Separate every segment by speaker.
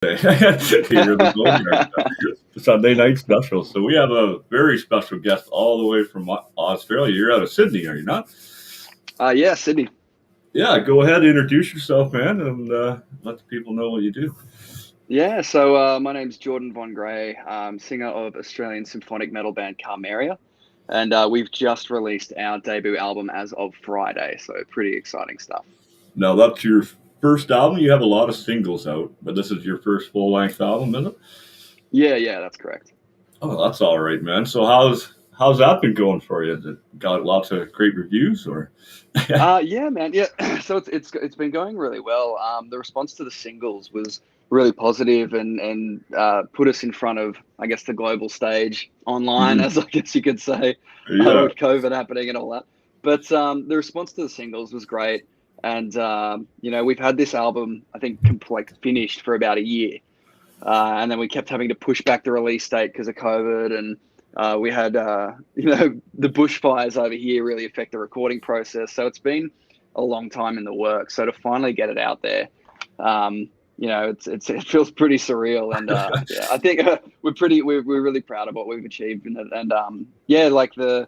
Speaker 1: Here in the Boneyard, Sunday night special. So we have a very special guest all the way from Australia. You're out of Sydney, are you not?
Speaker 2: Yeah, Sydney.
Speaker 1: Yeah, go ahead, introduce yourself, man, and let the people know what you do.
Speaker 2: Yeah, so my name's Jordan Von Gray, singer of Australian symphonic metal band Carmeria, and we've just released our debut album as of Friday, so pretty exciting stuff.
Speaker 1: Now that's your first album. You have a lot of singles out, but this is your first full length album, is it?
Speaker 2: Yeah, that's correct.
Speaker 1: Oh, that's all right, man. So how's that been going for you? Has it got lots of great reviews, or?
Speaker 2: Yeah, man. Yeah, so it's been going really well. The response to the singles was really positive and put us in front of, I guess, the global stage online,
Speaker 1: Mhm.
Speaker 2: as I guess you could say,
Speaker 1: Yeah.
Speaker 2: with COVID happening and all that. But the response to the singles was great, and we've had this album, I think, finished for about a year, and then we kept having to push back the release date because of COVID, and we had the bushfires over here really affect the recording process. So it's been a long time in the works. So to finally get it out there, it feels pretty surreal, and yeah, I think we're really proud of what we've achieved, and yeah, like the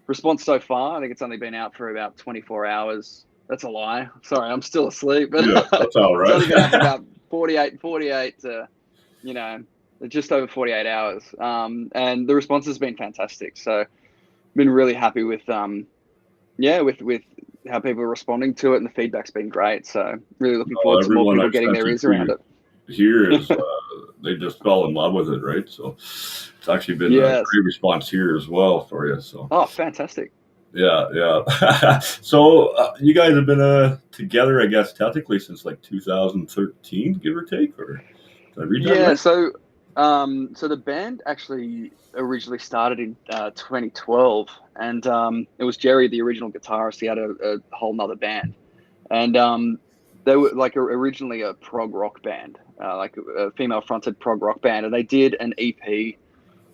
Speaker 2: response so far, I think it's only been out for about 24 hours. That's a lie. Sorry, I'm still asleep, but
Speaker 1: Yeah, that's all
Speaker 2: it's
Speaker 1: right.
Speaker 2: only been out for about 48 to, you know, just over 48 hours. And the response has been fantastic. So been really happy with, with how people are responding to it, and the feedback's been great. So really looking
Speaker 1: Well,
Speaker 2: forward to more
Speaker 1: everyone
Speaker 2: people
Speaker 1: I've
Speaker 2: getting
Speaker 1: sent
Speaker 2: their
Speaker 1: it
Speaker 2: ears around
Speaker 1: to
Speaker 2: it.
Speaker 1: here is they just fell in love with it, right? So it's actually been a
Speaker 2: Yes.
Speaker 1: great response here as well for you. So
Speaker 2: Oh, fantastic.
Speaker 1: yeah. So you guys have been together, I guess, technically since like 2013, give or take, or did I read that
Speaker 2: Yeah.
Speaker 1: right?
Speaker 2: So the band actually originally started in 2012, and it was Jerry, the original guitarist. He had a whole nother band, and they were like originally a prog rock band, like a female fronted prog rock band, and they did an EP,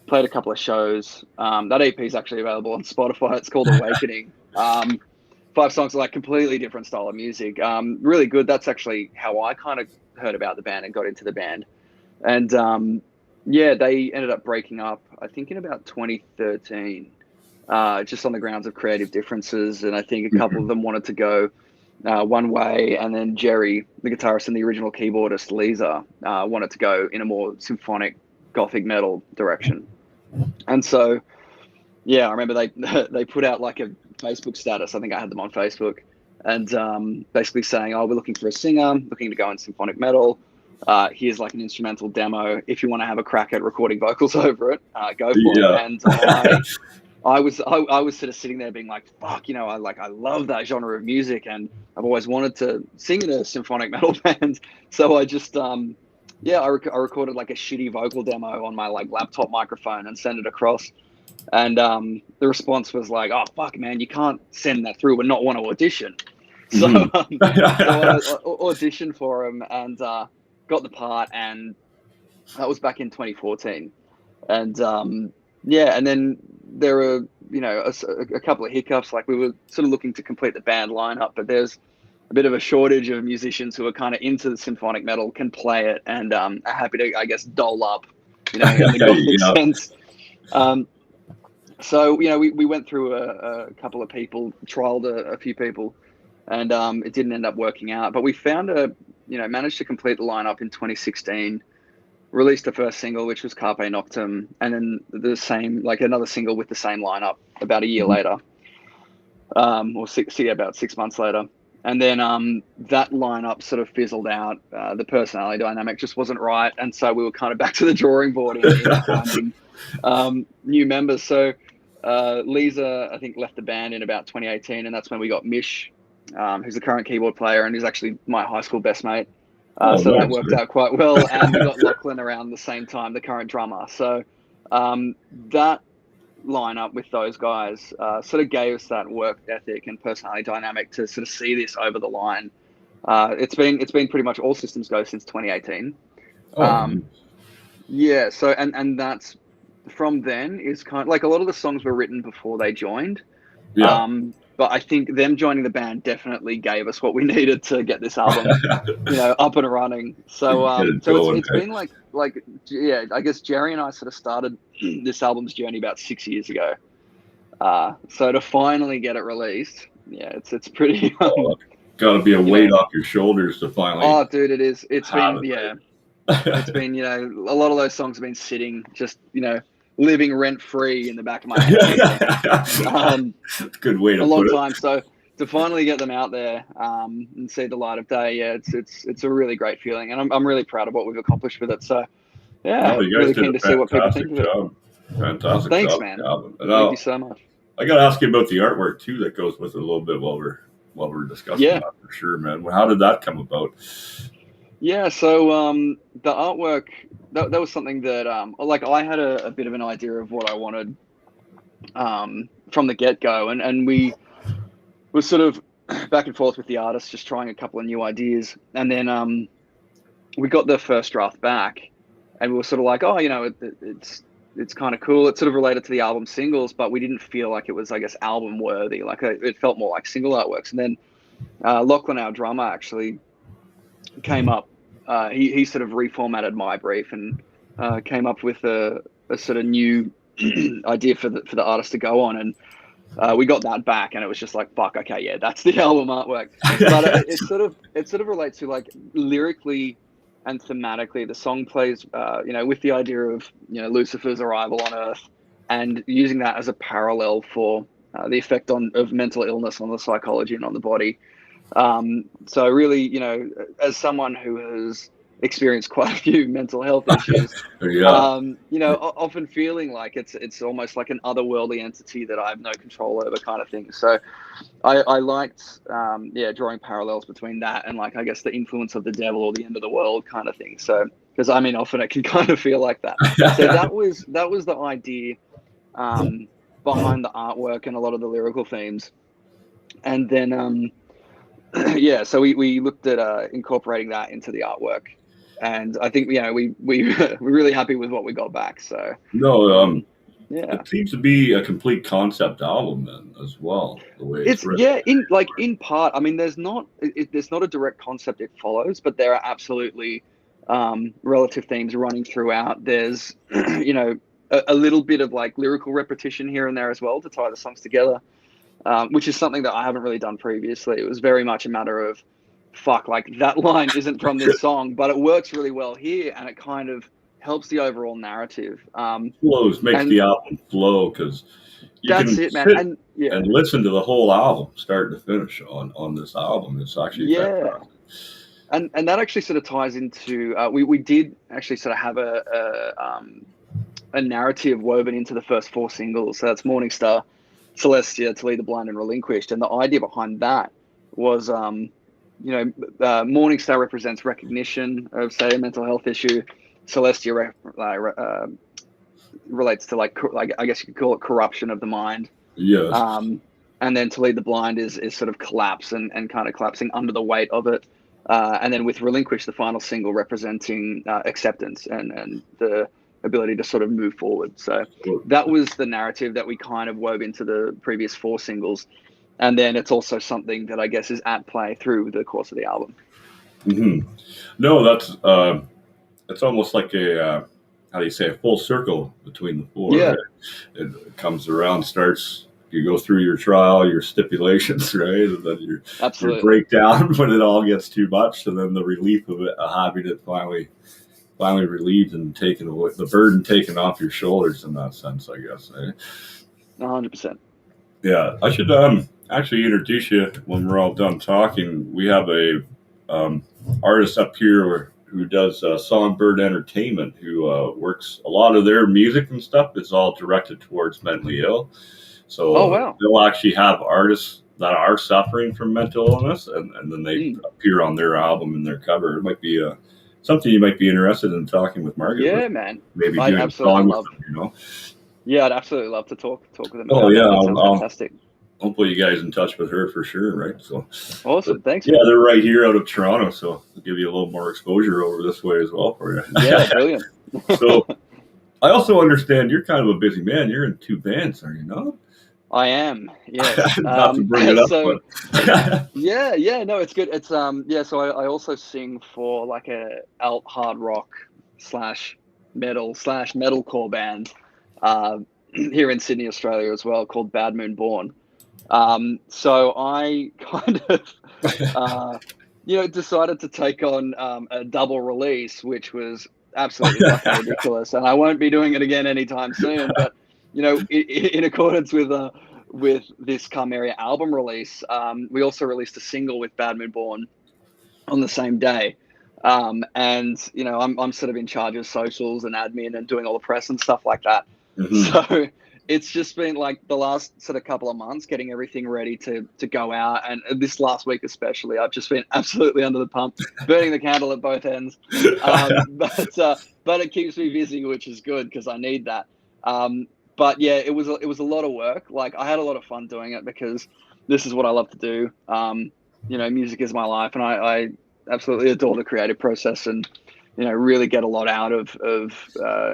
Speaker 2: played a couple of shows. That EP is actually available on Spotify. It's called Awakening. 5 songs, like completely different style of music. Really good. That's actually how I kind of heard about the band and got into the band. And yeah, they ended up breaking up, I think, in about 2013, just on the grounds of creative differences. And I think a couple of them wanted to go one way, and then Jerry, the guitarist and the original keyboardist, Lisa, wanted to go in a more symphonic gothic metal direction. And so, yeah, I remember they they put out like a Facebook status. I think I had them on Facebook, and basically saying, "Oh, we're looking for a singer, looking to go in symphonic metal. Here's like an instrumental demo. If you want to have a crack at recording vocals over it, go for it."
Speaker 1: Yeah.
Speaker 2: And I was sort of sitting there being like, "Fuck, I love that genre of music, and I've always wanted to sing in a symphonic metal band." So I just I recorded like a shitty vocal demo on my like laptop microphone and sent it across. And the response was like, "Oh fuck, man, you can't send that through and not want to audition." So
Speaker 1: Mhm.
Speaker 2: so I auditioned for him, and got the part, and that was back in 2014. And yeah, and then there were a couple of hiccups. Like we were sort of looking to complete the band lineup, but there's a bit of a shortage of musicians who are kind of into the symphonic metal, can play it, and are happy to, I guess, dole up, in the gothic
Speaker 1: Yeah.
Speaker 2: sense. Um, so we went through a couple of people, trialed a few people, and it didn't end up working out. But we found managed to complete the lineup in 2016. Released the first single, which was Carpe Noctem, and then another single with the same lineup about a year
Speaker 1: Mhm.
Speaker 2: later, about 6 months later. And then that lineup sort of fizzled out. The personality dynamic just wasn't right, and so we were kind of back to the drawing board in finding new members. So Lisa, I think, left the band in about 2018, and that's when we got Mish, who's the current keyboard player and who's actually my high school best mate.
Speaker 1: Oh,
Speaker 2: So that
Speaker 1: nice.
Speaker 2: worked out quite well, and we got Lachlan around the same time, the current drummer. So that lineup with those guys sort of gave us that work ethic and personality dynamic to sort of see this over the line. It's been pretty much all systems go since 2018.
Speaker 1: Oh,
Speaker 2: Um, yeah, so and that's from then is kind of like a lot of the songs were written before they joined.
Speaker 1: yeah.
Speaker 2: but I think them joining the band definitely gave us what we needed to get this album, up and running. So
Speaker 1: Get it
Speaker 2: so
Speaker 1: going.
Speaker 2: it's been like yeah, I guess Jerry and I sort of started this album's journey about 6 years ago. So to finally get it released, yeah, it's pretty
Speaker 1: Got to be a weight off your shoulders to finally.
Speaker 2: Oh, dude, it is. It's
Speaker 1: have
Speaker 2: been
Speaker 1: it,
Speaker 2: it's been a lot of those songs have been sitting just living rent free in the back of my head.
Speaker 1: That's a good way to
Speaker 2: a long
Speaker 1: put
Speaker 2: time. So to finally get them out there and see the light of day, yeah, it's a really great feeling, and I'm really proud of what we've accomplished with it. So yeah,
Speaker 1: No, you guys
Speaker 2: really
Speaker 1: did
Speaker 2: keen
Speaker 1: a
Speaker 2: to see what people think
Speaker 1: fantastic
Speaker 2: of it.
Speaker 1: job. Fantastic
Speaker 2: Thanks,
Speaker 1: job,
Speaker 2: man.
Speaker 1: Calvin. And
Speaker 2: Thank you so much.
Speaker 1: I got to ask you about the artwork too that goes with it a little bit while we're discussing
Speaker 2: Yeah.
Speaker 1: that for sure, man. How did that come about?
Speaker 2: Yeah, so the artwork that was something that I had a bit of an idea of what I wanted from the get-go, and we were sort of back and forth with the artist, just trying a couple of new ideas, and then we got the first draft back, and we were sort of like, oh, it's kind of cool. It's sort of related to the album singles, but we didn't feel like it was, I guess, album worthy. Like it felt more like single artworks. And then Lachlan, our drummer, actually came up. He sort of reformatted my brief and came up with a sort of new idea for the artist to go on, and we got that back, and it was just like, fuck, okay, yeah, that's the album artwork. But it sort of relates to, like, lyrically and thematically, the song plays with the idea of Lucifer's arrival on Earth, and using that as a parallel for the effect of mental illness on the psychology and on the body. So really, as someone who has experienced quite a few mental health issues, often feeling like it's almost like an otherworldly entity that I have no control over, kind of thing. So I liked, drawing parallels between that and, like, I guess the influence of the devil or the end of the world kind of thing. So, because I mean, often it can kind of feel like that. So that was the idea behind the artwork and a lot of the lyrical themes. And then so we looked at incorporating that into the artwork, and I think we're really happy with what we got back. So
Speaker 1: it seems to be a complete concept album then as well. The way it's written.
Speaker 2: in part. I mean, there's not a direct concept it follows, but there are absolutely relative themes running throughout. There's a little bit of, like, lyrical repetition here and there as well to tie the songs together. Which is something that I haven't really done previously. It was very much a matter of, fuck, like, that line isn't from this song, but it works really well here, and it kind of helps the overall narrative.
Speaker 1: Makes the album flow, because you can sit and listen to the whole album, start to finish, on this album. It's actually fantastic.
Speaker 2: And that actually sort of ties into we did actually sort of have a narrative woven into the first 4 singles. So that's Morning Star, Celestia, To Lead the Blind, and Relinquished. And the idea behind that was, Morning Star represents recognition of, say, a mental health issue. Celestia relates to, like, I guess you could call it corruption of the mind.
Speaker 1: Yes.
Speaker 2: And then To Lead the Blind is sort of collapse and kind of collapsing under the weight of it. And then with Relinquish, the final single, representing acceptance and the ability to sort of move forward. So that was the narrative that we kind of wove into the previous 4 singles. And then it's also something that I guess is at play through the course of the album.
Speaker 1: Mm-hmm. No, that's it's almost like a full circle between the 4.
Speaker 2: Yeah.
Speaker 1: Right? It comes around, you go through your trial, your stipulations, right? And then your breakdown when it all gets too much, and then the relief of it, having it finally relieved and taken away, the burden taken off your shoulders, in that sense, I guess.
Speaker 2: 100%.
Speaker 1: Yeah, I should actually introduce you when we're all done talking. We have a artist up here who does Songbird Entertainment, who works a lot of their music and stuff is all directed towards mentally ill. So they'll actually have artists that are suffering from mental illness, and then they appear on their album and their cover. It might be something you might be interested in talking with Margaret.
Speaker 2: Yeah, man.
Speaker 1: Maybe doing a song with them,
Speaker 2: Yeah, I'd absolutely love to talk with them.
Speaker 1: Oh, yeah.
Speaker 2: That sounds fantastic.
Speaker 1: I'll put you guys in touch with her for sure, right? So
Speaker 2: awesome. Thanks.
Speaker 1: Yeah, they're right here out of Toronto, so I'll give you a little more exposure over this way as well for you.
Speaker 2: Yeah, brilliant.
Speaker 1: So I also understand you're kind of a busy man. You're in 2 bands, are you not?
Speaker 2: I am, yes.
Speaker 1: Not to bring it up,
Speaker 2: So
Speaker 1: but
Speaker 2: yeah, no, it's good. It's yeah. So I also sing for like a alt hard rock slash metal slash metalcore band uh, here in Sydney, Australia as well, called Bad Moon Born. So I kind of uh, decided to take on a double release, which was absolutely fucking ridiculous, and I won't be doing it again anytime soon. But in accordance with this Carmeria album release, we also released a single with Bad Moon Born on the same day. And I'm sort of in charge of socials and admin and doing all the press and stuff like that.
Speaker 1: Mhm.
Speaker 2: So it's just been like the last sort of couple of months getting everything ready to go out, and this last week especially, I've just been absolutely under the pump, burning the candle at both ends. But it keeps me busy, which is good because I need that. But yeah, it was a lot of work. Like I had a lot of fun doing it because this is what I love to do. Music is my life, and I absolutely adore the creative process, and really get a lot out of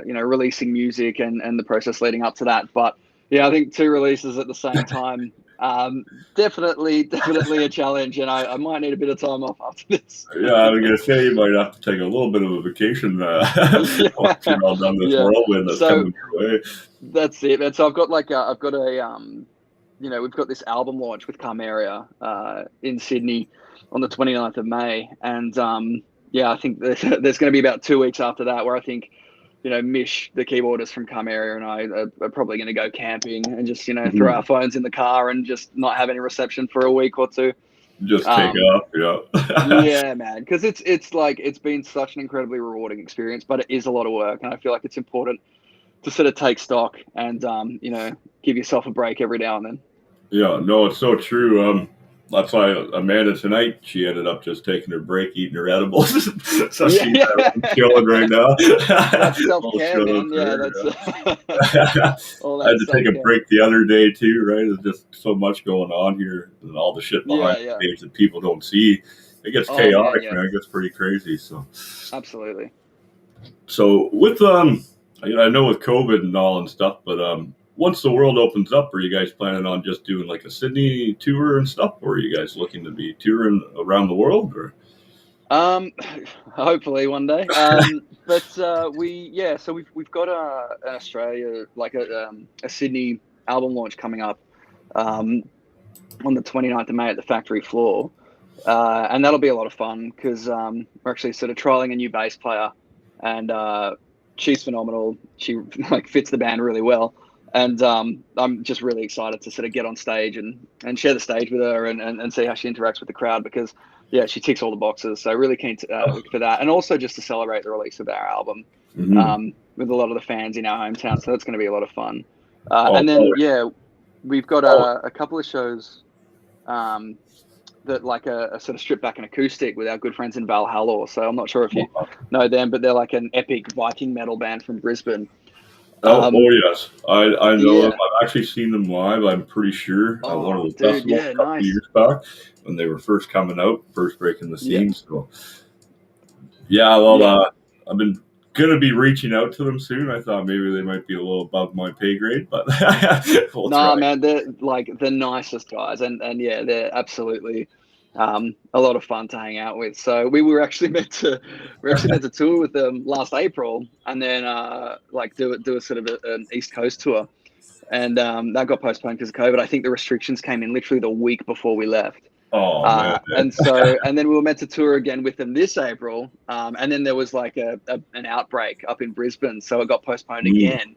Speaker 2: releasing music and the process leading up to that. But yeah, I think two releases at the same time, definitely a challenge, and I might need a bit of time off after this.
Speaker 1: Yeah, I was gonna say you might have to take a little bit of a vacation once
Speaker 2: Yeah,
Speaker 1: you're all done this
Speaker 2: yeah.
Speaker 1: whirlwind that's
Speaker 2: So
Speaker 1: coming your way.
Speaker 2: that's it. And so I've got a we've got this album launch with Carmeria in Sydney on the 29th of May. And yeah, I think there's going to be about 2 weeks after that where I think, Mish, the keyboardist from Carmeria, and I are probably going to go camping and just, throw our
Speaker 1: Mhm.
Speaker 2: phones in the car and just not have any reception for a week or two.
Speaker 1: Just take
Speaker 2: Um,
Speaker 1: off, yeah.
Speaker 2: yeah, man, because it's like it's been such an incredibly rewarding experience, but it is a lot of work, and I feel like it's important to sort of take stock and give yourself a break every now and then.
Speaker 1: Yeah, no, it's so true. That's why Amanda tonight, she ended up just taking her break, eating her edibles. So
Speaker 2: Yeah,
Speaker 1: she's
Speaker 2: yeah.
Speaker 1: chilling right now.
Speaker 2: That's self
Speaker 1: Little
Speaker 2: care,
Speaker 1: shout out
Speaker 2: man.
Speaker 1: to
Speaker 2: Yeah,
Speaker 1: her,
Speaker 2: that's all
Speaker 1: I had
Speaker 2: that
Speaker 1: to
Speaker 2: self
Speaker 1: take a
Speaker 2: care.
Speaker 1: break the other day too, right? There's just so much going on here and all the shit behind
Speaker 2: Yeah, yeah.
Speaker 1: the scenes that people don't see. It gets
Speaker 2: Oh man,
Speaker 1: chaotic,
Speaker 2: yeah,
Speaker 1: man. It gets pretty crazy.
Speaker 2: absolutely.
Speaker 1: So with I know with COVID and all and stuff, but once the world opens up, are you guys planning on just doing like a Sydney tour and stuff, or are you guys looking to be touring around the world? Or
Speaker 2: Um, hopefully one day. But so we've got an Australia like a Sydney album launch coming up um on the 29th of May at the factory floor. And that'll be a lot of fun because we're actually sort of trialing a new bass player, and she's phenomenal. She like fits the band really well, and I'm just really excited to sort of get on stage and share the stage with her and see how she interacts with the crowd because yeah, she ticks all the boxes. So really keen to, for that, and also just to celebrate the release of our album
Speaker 1: Mhm.
Speaker 2: with a lot of the fans in our hometown. So that's going to be a lot of fun.
Speaker 1: Oh,
Speaker 2: And then
Speaker 1: always,
Speaker 2: yeah, we've got
Speaker 1: always.
Speaker 2: a couple of shows. Um, that like a sort of stripped back and acoustic with our good friends in Valhalla. So I'm not sure if you know them, but they're like an epic Viking metal band from Brisbane.
Speaker 1: Oh
Speaker 2: Um,
Speaker 1: yes, I know them.
Speaker 2: yeah.
Speaker 1: I've actually seen them live. I'm pretty sure at one of
Speaker 2: Oh,
Speaker 1: the
Speaker 2: dude.
Speaker 1: festivals
Speaker 2: Yeah.
Speaker 1: a couple of
Speaker 2: Nice.
Speaker 1: years back when they were first coming out, first breaking the
Speaker 2: Yeah.
Speaker 1: scene. So yeah, well,
Speaker 2: Yeah.
Speaker 1: I've been gonna be reaching out to them soon. I thought maybe they might be a little above my pay grade, but we'll try.
Speaker 2: Nah, man, they're like the nicest guys, and yeah, they're absolutely a lot of fun to hang out with. So we're actually meant to tour with them last April, and then like do a sort of an East Coast tour, and that got postponed because of COVID. I think the restrictions came in literally the week before we left.
Speaker 1: Oh man,
Speaker 2: And then we were meant to tour again with them this April, and then there was like an outbreak up in Brisbane, so it got postponed
Speaker 1: Mm.
Speaker 2: again.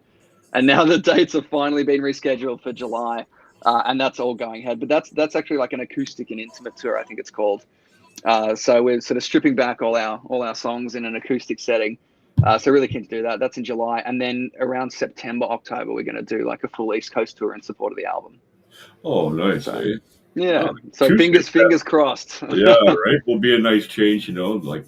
Speaker 2: And now the dates have finally been rescheduled for July, and that's all going ahead. But that's actually like an acoustic and intimate tour, I think it's called. So we're sort of stripping back all our songs in an acoustic setting. So really keen to do that. That's in July, and then around September, October, we're going to do like a full East Coast tour in support of the album.
Speaker 1: Oh nice,
Speaker 2: So
Speaker 1: eh?
Speaker 2: yeah, so
Speaker 1: Acoustic,
Speaker 2: fingers crossed.
Speaker 1: yeah, right. Will be a nice change, Like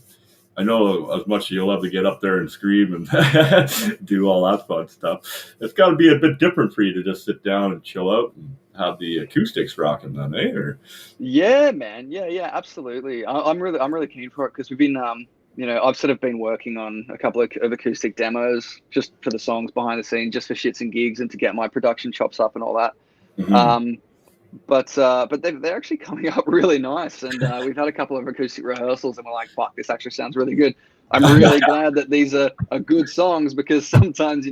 Speaker 1: I know as much as you'll love to get up there and scream and do all that fun stuff. It's got to be a bit different for you to just sit down and chill out and have the acoustics rocking, then, eh? Or
Speaker 2: Yeah, man. Yeah, absolutely. I'm really keen for it because we've been, I've sort of been working on a couple of acoustic demos just for the songs behind the scenes, just for shits and gigs and to get my production chops up and all that.
Speaker 1: Mhm.
Speaker 2: But they're actually coming up really nice, and we've had a couple of acoustic rehearsals, and we're like, "Fuck, this actually sounds really good." I'm really glad that these are good songs, because sometimes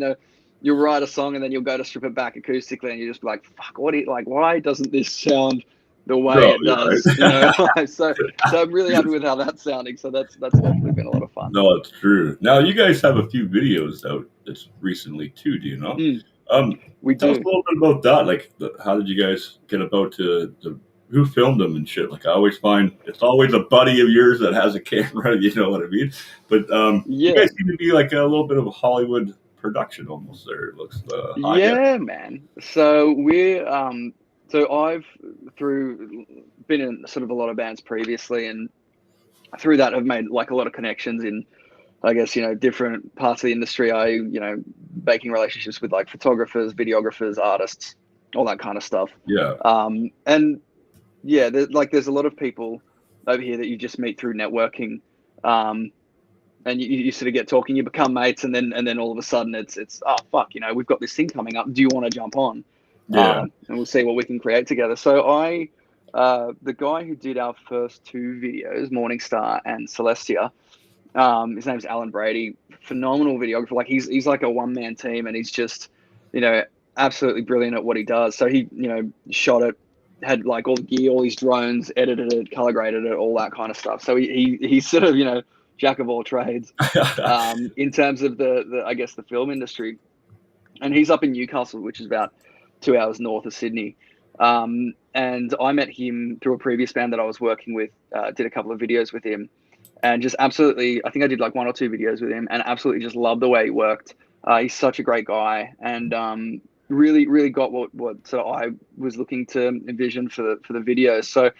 Speaker 2: you'll write a song and then you'll go to strip it back acoustically, and you just be like, "Fuck, like? Why doesn't this sound the way
Speaker 1: No,
Speaker 2: it
Speaker 1: you're
Speaker 2: does?"
Speaker 1: right.
Speaker 2: So I'm really happy with how that's sounding. So that's definitely been a lot of fun.
Speaker 1: No, it's true. Now you guys have a few videos out that's recently too. Do you know?
Speaker 2: Mm,
Speaker 1: Um,
Speaker 2: we
Speaker 1: Tell us
Speaker 2: do.
Speaker 1: a little bit about that. Like, how did you guys get about to the who filmed them and shit? Like, I always find it's always a buddy of yours that has a camera. You know what I mean? But you
Speaker 2: Yeah.
Speaker 1: guys seem to be like a little bit of a Hollywood production almost. There, it looks high end.
Speaker 2: Yeah, man. So I've through been in sort of a lot of bands previously, and through that I've made like a lot of connections in, I guess, different parts of the industry. Making relationships with like photographers, videographers, artists, all that kind of stuff.
Speaker 1: Yeah,
Speaker 2: And yeah, there's a lot of people over here that you just meet through networking. And you sort of get talking, you become mates, and then all of a sudden it's oh fuck, we've got this thing coming up. Do you want to jump on?
Speaker 1: yeah.
Speaker 2: And we'll see what we can create together. So the guy who did our first two videos, Morning Star and Celestia, his name's Alan Brady. Phenomenal videographer. Like he's like a one man team, and he's just absolutely brilliant at what he does. So he shot it, had like all the gear, all his drones, edited it, color graded it, all that kind of stuff. So he's sort of jack of all trades in terms of the I guess the film industry. And he's up in Newcastle, which is about 2 hours north of Sydney. And I met him through a previous band that I was working with. Did a couple of videos with him, and just absolutely, I think I did like one or two videos with him, and absolutely just loved the way he worked. He's such a great guy, and really, really got what sort of I was looking to envision for the videos. So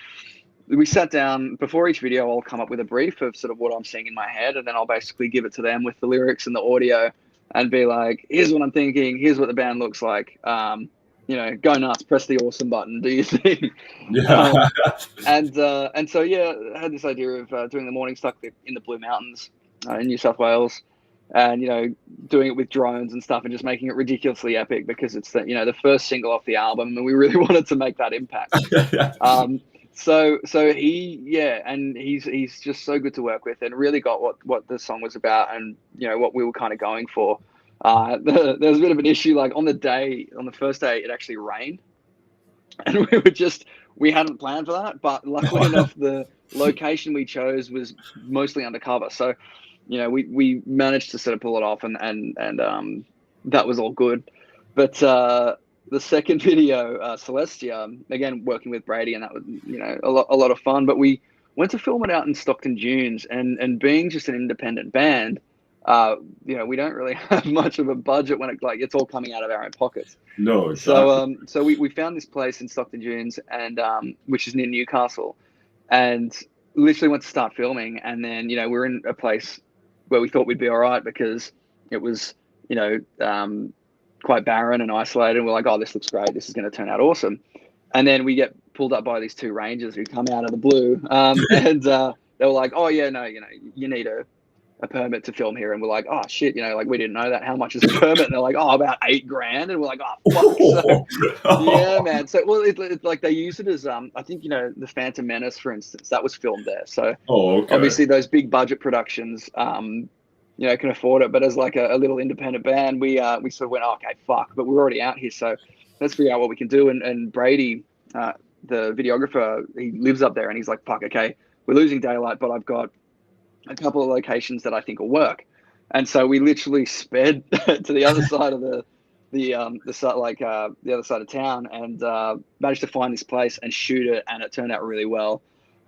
Speaker 2: we sat down before each video. I'll come up with a brief of sort of what I'm seeing in my head, and then I'll basically give it to them with the lyrics and the audio, and be like, "Here's what I'm thinking. Here's what the band looks like. Go nuts. Press the awesome button. Do your thing."
Speaker 1: Yeah.
Speaker 2: um, and so yeah, I had this idea of doing the morning stuck in the Blue Mountains in New South Wales, and doing it with drones and stuff, and just making it ridiculously epic, because it's the first single off the album, and we really wanted to make that impact. So he's just so good to work with, and really got what the song was about, and what we were kind of going for. There was a bit of an issue, like on the first day, it actually rained, and we hadn't planned for that, but luckily enough, the location we chose was mostly undercover, so we managed to sort of pull it off, and that was all good. But the second video, Celestia, again working with Brady, and that was a lot of fun. But we went to film it out in Stockton Dunes, and being just an independent band, we don't really have much of a budget when it's all coming out of our own pockets.
Speaker 1: No,
Speaker 2: So
Speaker 1: exactly.
Speaker 2: we found this place in Stockton Dunes, and which is near Newcastle, and literally went to start filming, and then we're in a place where we thought we'd be all right, because it was quite barren and isolated, and we're like, oh, this looks great, this is going to turn out awesome. And then we get pulled up by these two rangers who come out of the blue, and they were like, oh yeah, no, you need a permit to film here. And we're like, oh shit, like we didn't know that. How much is a permit? And they're like, oh, about $8,000. And we're like, oh fuck. So yeah, man. So well, it's like they use it as I think the Phantom Menace, for instance, that was filmed there. So
Speaker 1: Oh, okay.
Speaker 2: obviously those big budget productions can afford it, but as like a little independent band, we sort of went, oh, okay, fuck, but we're already out here, so let's figure out what we can do. And Brady, the videographer, he lives up there, and he's like, fuck, okay, we're losing daylight, but I've got a couple of locations that I think will work. And so we literally sped to the other side of the other side of town, and managed to find this place and shoot it, and it turned out really well.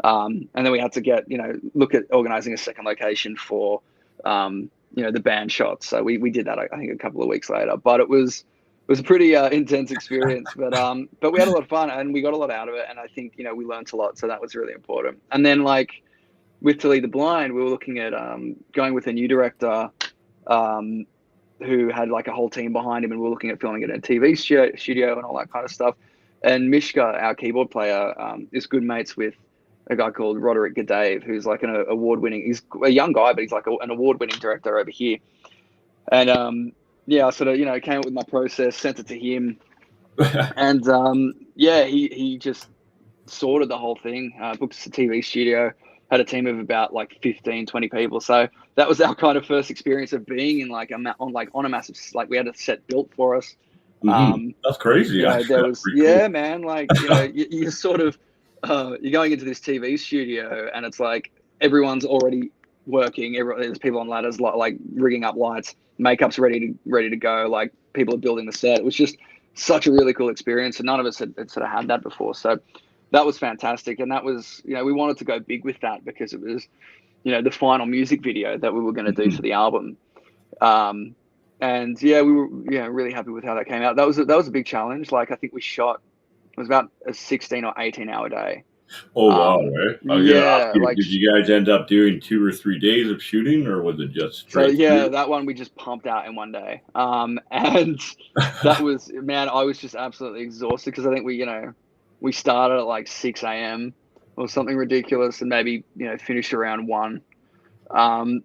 Speaker 2: And then we had to look at organizing a second location for the band shots. So we did that, I think, a couple of weeks later, but it was a pretty intense experience, but we had a lot of fun, and we got a lot out of it. And I think, we learned a lot. So that was really important. And then with To Lead the Blind, we were looking at going with a new director who had like a whole team behind him, and we were looking at filming it in a TV studio and all that kind of stuff. And Mishka, our keyboard player, is good mates with a guy called Roderick Gadave, who's like an award-winning. He's a young guy, but he's like an award-winning director over here. And I sort of came up with my process, sent it to him, And he just sorted the whole thing, booked us a TV studio, had a team of about like 15, 20 people. So that was our kind of first experience of being in like on a massive, like we had a set built for us.
Speaker 1: That's crazy. Actually,
Speaker 2: There
Speaker 1: that's
Speaker 2: was,
Speaker 1: pretty
Speaker 2: yeah,
Speaker 1: cool.
Speaker 2: man, like, you sort of, you're going into this TV studio and it's like everyone's already working. There's people on ladders, like rigging up lights, makeup's ready to go. Like people are building the set. It was just such a really cool experience. And none of us had sort of had that before. So that was fantastic. And that was, we wanted to go big with that because it was, the final music video that we were going to do
Speaker 1: Mhm.
Speaker 2: for the album. And yeah, we were really happy with how that came out. That was a big challenge. Like I think it was about a 16 or 18 hour day.
Speaker 1: Oh wow, right? I was gonna ask
Speaker 2: Yeah,
Speaker 1: you,
Speaker 2: like
Speaker 1: did you guys end up doing 2 or 3 days of shooting, or was it just
Speaker 2: so.
Speaker 1: straight
Speaker 2: Yeah,
Speaker 1: through?
Speaker 2: that one we just pumped out in one day. And that was, man, I was just absolutely exhausted because I think we started at like 6 a.m. or something ridiculous, and maybe finished around 1. Um,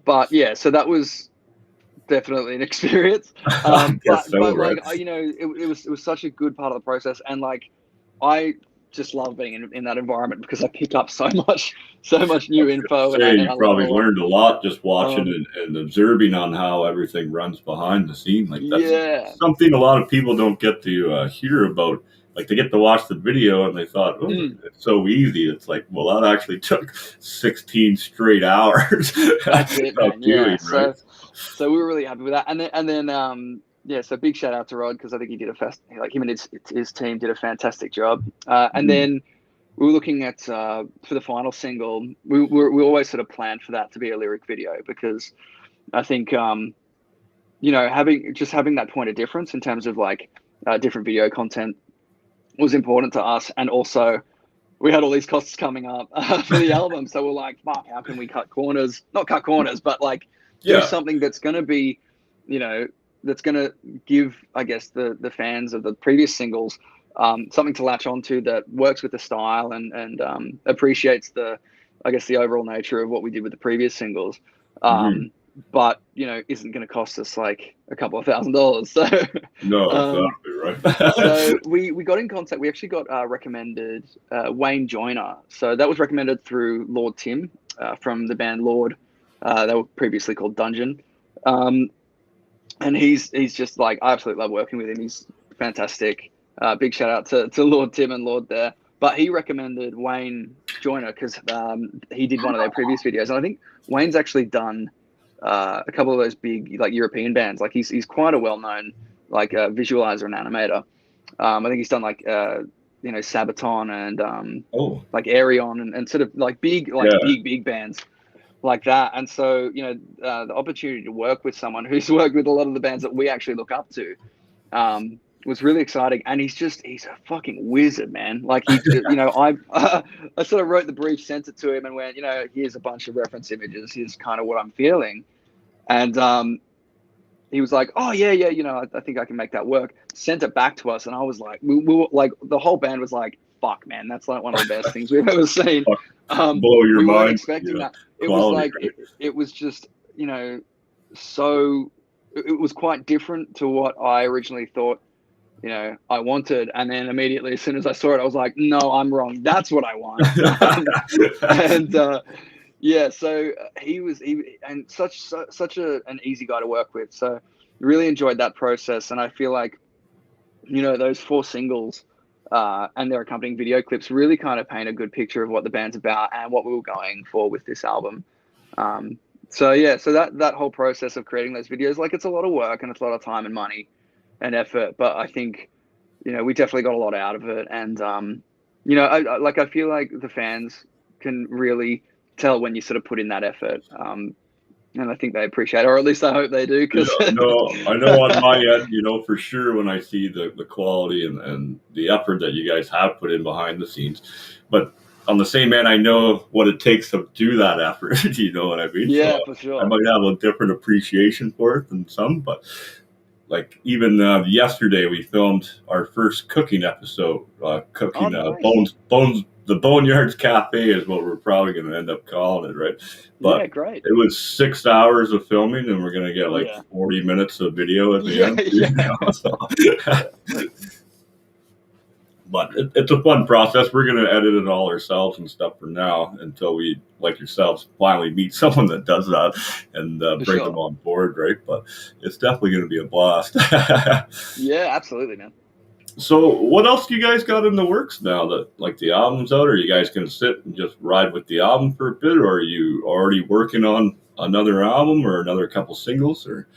Speaker 2: but yeah, so that was definitely an experience.
Speaker 1: I guess so,
Speaker 2: But
Speaker 1: right?
Speaker 2: like it was such a good part of the process, and like I just love being in that environment because I pick up so much
Speaker 1: I
Speaker 2: new
Speaker 1: was
Speaker 2: info,
Speaker 1: gonna say
Speaker 2: and
Speaker 1: you
Speaker 2: I learn a
Speaker 1: probably
Speaker 2: lot.
Speaker 1: learned a lot just watching
Speaker 2: Um,
Speaker 1: and observing on how everything runs behind the scene. Like that's
Speaker 2: yeah.
Speaker 1: something a lot of people don't get to hear about. Like they get to watch the video and they thought, "Oh,
Speaker 2: Mm,
Speaker 1: it's so easy." It's like, well, that actually took 16 straight hours
Speaker 2: that's it,
Speaker 1: of
Speaker 2: man.
Speaker 1: doing,
Speaker 2: Yeah.
Speaker 1: right?
Speaker 2: So we were really happy with that, and then yeah. So big shout out to Rod because I think he did like him and his team did a fantastic job. And
Speaker 1: Mhm.
Speaker 2: then we were looking at for the final single. We always sort of planned for that to be a lyric video because I think having that point of difference in terms of like different video content was important to us, and also we had all these costs coming up for the album, so we're like, fuck, how can we cut corners? Not cut corners, but like do
Speaker 1: Yeah.
Speaker 2: something that's going to be, you know, that's going to give, I guess, the fans of the previous singles something to latch onto that works with the style and appreciates I guess, the overall nature of what we did with the previous singles.
Speaker 1: Mhm.
Speaker 2: But isn't going to cost us like a couple of $1,000s. So
Speaker 1: No,
Speaker 2: um,
Speaker 1: exactly right.
Speaker 2: so we got in contact. We actually got recommended Wayne Joyner. So that was recommended through Lord Tim from the band Lord. They were previously called Dungeon. Um, and he's just like, I absolutely love working with him. He's fantastic. Big shout out to Lord Tim and Lord there. But he recommended Wayne Joyner because he did one of their previous videos, and I think Wayne's actually done a couple of those big like European bands. Like he's quite a well known like visualizer and animator. I think he's done like Sabaton and
Speaker 1: Oh,
Speaker 2: like Arion and sort of like
Speaker 1: yeah.
Speaker 2: big bands like that. And so the opportunity to work with someone who's worked with a lot of the bands that we actually look up to was really exciting. And he's a fucking wizard, man. Like I sort of wrote the brief, sent it to him, and went, here's a bunch of reference images. Here's kind of what I'm feeling. And he was like, "Oh yeah, yeah, I think I can make that work." Sent it back to us, and I was like, we were like, the whole band was like, "Fuck, man, that's like one of the best things we've ever seen."
Speaker 1: Fuck, blow your
Speaker 2: We weren't
Speaker 1: mind with
Speaker 2: expecting
Speaker 1: the
Speaker 2: that. It was
Speaker 1: quality,
Speaker 2: like
Speaker 1: right?
Speaker 2: it was just so it was quite different to what I originally thought. I wanted, and then immediately as soon as I saw it, I was like, "No, I'm wrong. That's what I want." And yeah, so he and such an easy guy to work with. So really enjoyed that process, and I feel like those 4 singles and their accompanying video clips really kind of paint a good picture of what the band's about and what we were going for with this album. Um, so yeah, so that whole process of creating those videos, like it's a lot of work and it's a lot of time and money and effort, but I think we definitely got a lot out of it, and I feel like the fans can really tell when you sort of put in that effort, and I think they appreciate it, or at least I hope they do,
Speaker 1: Yeah,
Speaker 2: because
Speaker 1: no, I know on my end, for sure when I see the quality and the effort that you guys have put in behind the scenes. But on the same end, I know what it takes to do that effort. You know what I mean? So
Speaker 2: yeah, for
Speaker 1: I
Speaker 2: sure.
Speaker 1: might have a different appreciation for it than some, but like even yesterday we filmed our first cooking episode,
Speaker 2: Oh,
Speaker 1: cooking
Speaker 2: nice.
Speaker 1: bones the Boneyards Cafe is what we're probably going to end up calling it, right? But
Speaker 2: Yeah, great.
Speaker 1: it was 6 hours of filming, and we're going to get like
Speaker 2: Yeah.
Speaker 1: 40 minutes of video at the
Speaker 2: Yeah,
Speaker 1: end.
Speaker 2: yeah.
Speaker 1: So, but it's a fun process. We're going to edit it all ourselves and stuff for now until we, like yourselves, finally meet someone that does that and
Speaker 2: For
Speaker 1: bring them
Speaker 2: sure.
Speaker 1: on board, right? But it's definitely going to be a blast.
Speaker 2: Yeah, absolutely, man.
Speaker 1: So, what else do you guys got in the works now that like the album's out? Are you guys going to sit and just ride with the album for a bit, or are you already working on another album or another couple singles? Or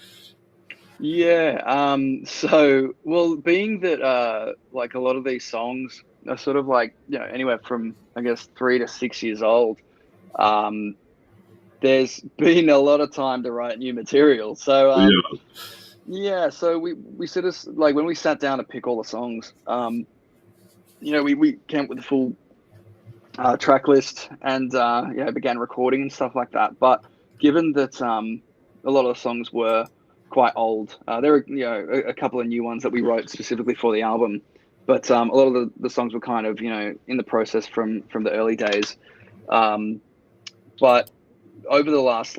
Speaker 2: Yeah. So, well, being that like a lot of these songs are sort of like, anywhere from, I guess, 3 to 6 years old. Um, there's been a lot of time to write new material. So,
Speaker 1: yeah,
Speaker 2: yeah. So we sort of like when we sat down to pick all the songs. We came up with a full track list and began recording and stuff like that. But given that a lot of the songs were quite old, there were a couple of new ones that we wrote specifically for the album, but a lot of the songs were kind of in the process from the early days. But over the last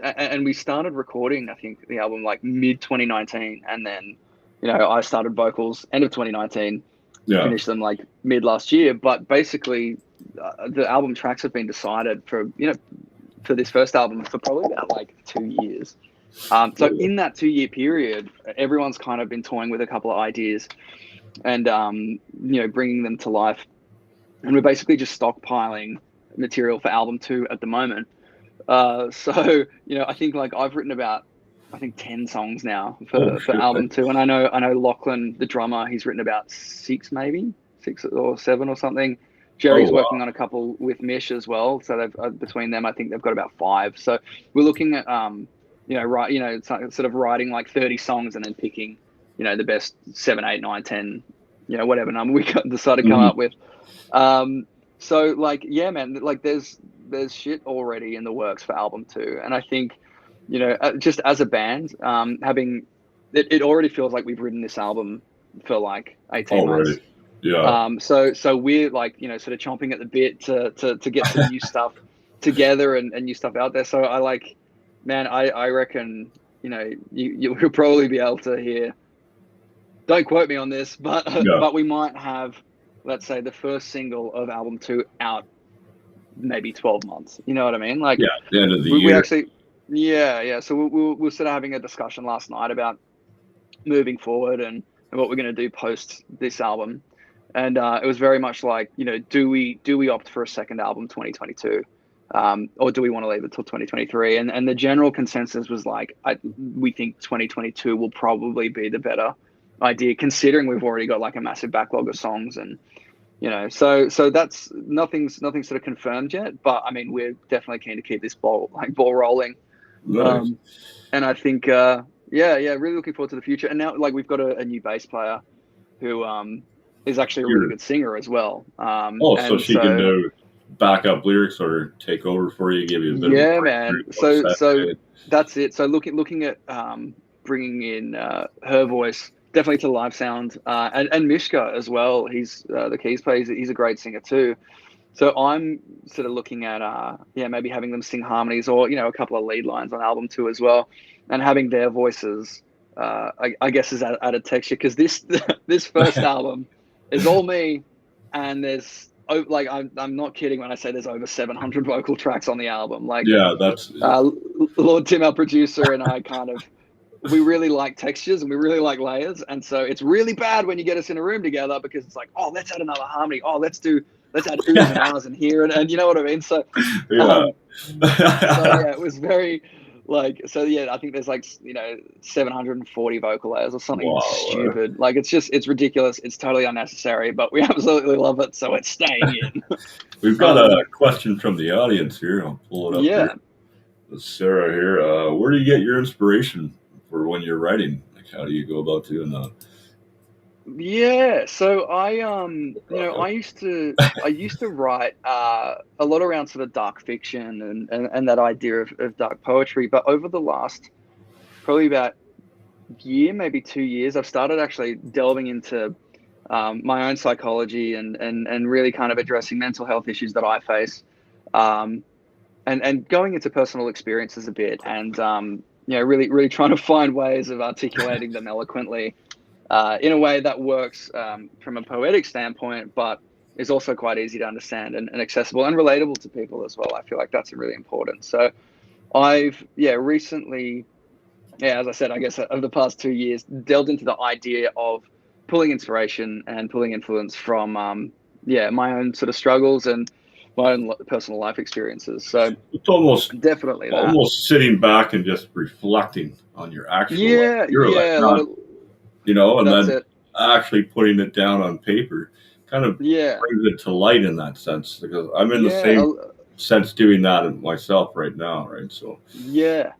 Speaker 2: and we started recording I think the album like mid 2019, and then I started vocals end of 2019,
Speaker 1: yeah.
Speaker 2: finished them like mid last year. But basically, the album tracks have been decided for this first album for probably about like 2 years. So in that 2 year period, everyone's kind of been toying with a couple of ideas and bringing them to life. And we're basically just stockpiling material for album 2 at the moment. So I think like I've written about 10 songs now for
Speaker 1: Shit.
Speaker 2: album 2, and I know Lachlan, the drummer, he's written about 6 or 7 or something. Jerry's
Speaker 1: Wow.
Speaker 2: working on a couple with Mish as well, so they've between them I think they've got about 5. So we're looking at sort of writing like 30 songs and then picking the best 7, 8, 9, 10, whatever number we decided to come up with. So like, yeah, man, like there's shit already in the works for album 2, and I think just as a band, having it already feels like we've written this album for like 18 months.
Speaker 1: Yeah.
Speaker 2: So we're like sort of chomping at the bit to get some new stuff together and new stuff out there. So I like, man, I reckon you'll probably be able to hear. Don't quote me on this, but but we might have, let's say, the first single of album 2 out maybe 12 months. You know what I mean? Like,
Speaker 1: Yeah, at the end of the year.
Speaker 2: We actually, yeah. So we're sort of having a discussion last night about moving forward and what we're going to do post this album. And it was very much like, do we opt for a second album 2022? Or do we want to leave it till 2023? And the general consensus was like, we think 2022 will probably be the better idea, considering we've already got like a massive backlog of songs. And so that's nothing's sort of confirmed yet, but I mean, we're definitely keen to keep this ball rolling.
Speaker 1: Nice.
Speaker 2: And I think really looking forward to the future. And now like we've got a new bass player who is actually a really good singer as well.
Speaker 1: So she can do backup lyrics or take over for you, give you a bit of a
Speaker 2: man. So that's it. So looking at bringing in her voice definitely to live sound, and Mishka as well. He's the keys player. He's a great singer too. So I'm sort of looking at maybe having them sing harmonies or a couple of lead lines on album 2 as well, and having their voices I guess is added texture, because this first album is all me, and there's like I'm not kidding when I say there's over 700 vocal tracks on the album. Like,
Speaker 1: that's
Speaker 2: Lord Tim, our producer, and I we really like textures and we really like layers, and so it's really bad when you get us in a room together because it's like, oh, let's add another harmony, let's add oohs and ahs in here, and you know what I mean. So it was very like, I think there's like 740 vocal layers or something stupid. Like it's ridiculous, it's totally unnecessary, but we absolutely love it, so it's staying in.
Speaker 1: We've got a question from the audience here. I'll pull it up here. It's Sarah here. Where do you get your inspiration for when you're writing? Like, how do you go about doing that?
Speaker 2: Yeah, so I used to write a lot around sort of dark fiction and that idea of dark poetry, but over the last probably about year, maybe 2 years, I've started actually delving into my own psychology and really kind of addressing mental health issues that I face, um, and going into personal experiences a bit, and really trying to find ways of articulating them eloquently in a way that works from a poetic standpoint, but is also quite easy to understand and accessible and relatable to people as well. I feel like that's really important. So I've recently, as I said, I guess over the past 2 years, delved into the idea of pulling inspiration and pulling influence from my own sort of struggles and my own personal life experiences. So
Speaker 1: It's almost
Speaker 2: definitely that.
Speaker 1: almost sitting back and just reflecting on your actual life.
Speaker 2: Yeah,
Speaker 1: Your life,
Speaker 2: yeah, a lot
Speaker 1: not
Speaker 2: of
Speaker 1: and
Speaker 2: that's
Speaker 1: then
Speaker 2: it.
Speaker 1: actually putting it down on paper kind of
Speaker 2: Yeah,
Speaker 1: brings it to light in that sense, because I'm in the
Speaker 2: yeah,
Speaker 1: same sense doing that myself right now, right? So
Speaker 2: yeah.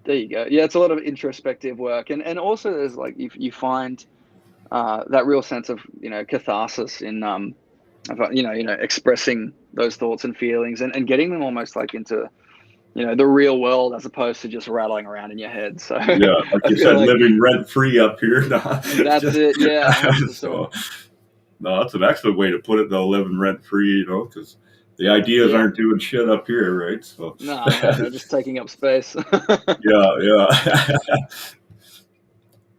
Speaker 2: There you go. Yeah, it's a lot of introspective work, and also there's like you find that real sense of catharsis in expressing those thoughts and feelings and getting them almost like into the real world as opposed to just rattling around in your head. So
Speaker 1: yeah, like
Speaker 2: I
Speaker 1: you
Speaker 2: feel
Speaker 1: said,
Speaker 2: like
Speaker 1: living rent free up here.
Speaker 2: that's it. Yeah, 100%.
Speaker 1: So no, that's an excellent way to put it, though. Living rent free, because the ideas
Speaker 2: Yeah.
Speaker 1: aren't doing shit up here, right? So
Speaker 2: No, just taking up space.
Speaker 1: yeah.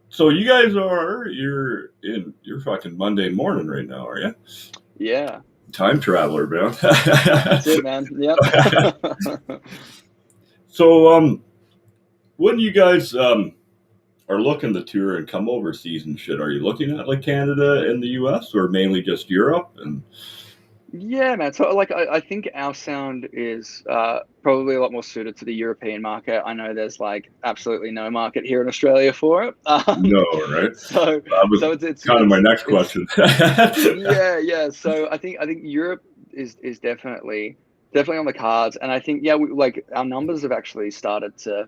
Speaker 1: So you guys you're fucking Monday morning right now, are you?
Speaker 2: Yeah,
Speaker 1: Time traveler, man.
Speaker 2: that's it, man. Yep.
Speaker 1: So when you guys are looking to tour and come overseas and shit, are you looking at like Canada and the US, or mainly just Europe? And
Speaker 2: Yeah, man. So, like, I think our sound is probably a lot more suited to the European market. I know there's like absolutely no market here in Australia for it.
Speaker 1: no, right?
Speaker 2: So,
Speaker 1: That was
Speaker 2: so
Speaker 1: kind of my next question.
Speaker 2: yeah. So I think Europe is definitely on the cards, and I think like our numbers have actually started to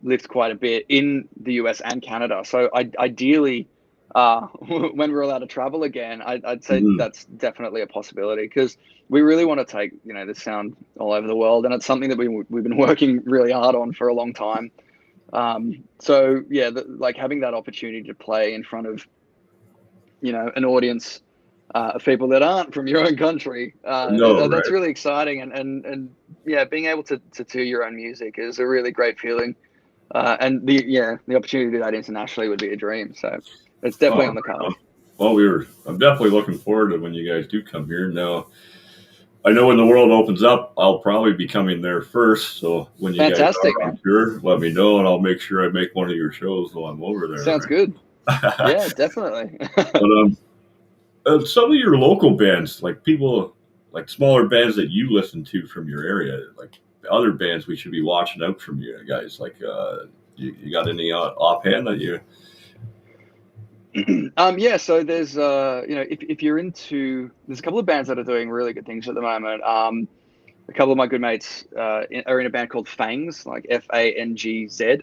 Speaker 2: lift quite a bit in the US and Canada. So ideally, when we're allowed to travel again, I'd say
Speaker 1: Mhm.
Speaker 2: that's definitely a possibility because we really want to take this sound all over the world, and it's something that we've been working really hard on for a long time. So yeah, like having that opportunity to play in front of an audience of people that aren't from your own country,
Speaker 1: No,
Speaker 2: that's
Speaker 1: right?
Speaker 2: really exciting, and yeah, being able to do your own music is a really great feeling. And the opportunity to do that internationally would be a dream. So it's definitely
Speaker 1: Oh,
Speaker 2: on the
Speaker 1: right
Speaker 2: card.
Speaker 1: on. Well, I'm definitely looking forward to when you guys do come here. Now, I know when the world opens up, I'll probably be coming there first. So when you guys
Speaker 2: Fantastic,
Speaker 1: are on
Speaker 2: man.
Speaker 1: tour, let me know, and I'll make sure I make one of your shows while I'm over
Speaker 2: Sounds
Speaker 1: there.
Speaker 2: good.
Speaker 1: Right?
Speaker 2: Yeah, definitely.
Speaker 1: But some of your local bands, like people, like smaller bands that you listen to from your area, like other bands we should be watching out from you guys. Like, you got any offhand that you?
Speaker 2: Yeah, so there's if you're into, there's a couple of bands that are doing really good things at the moment. A couple of my good mates are in a band called Fangs, like Fangz,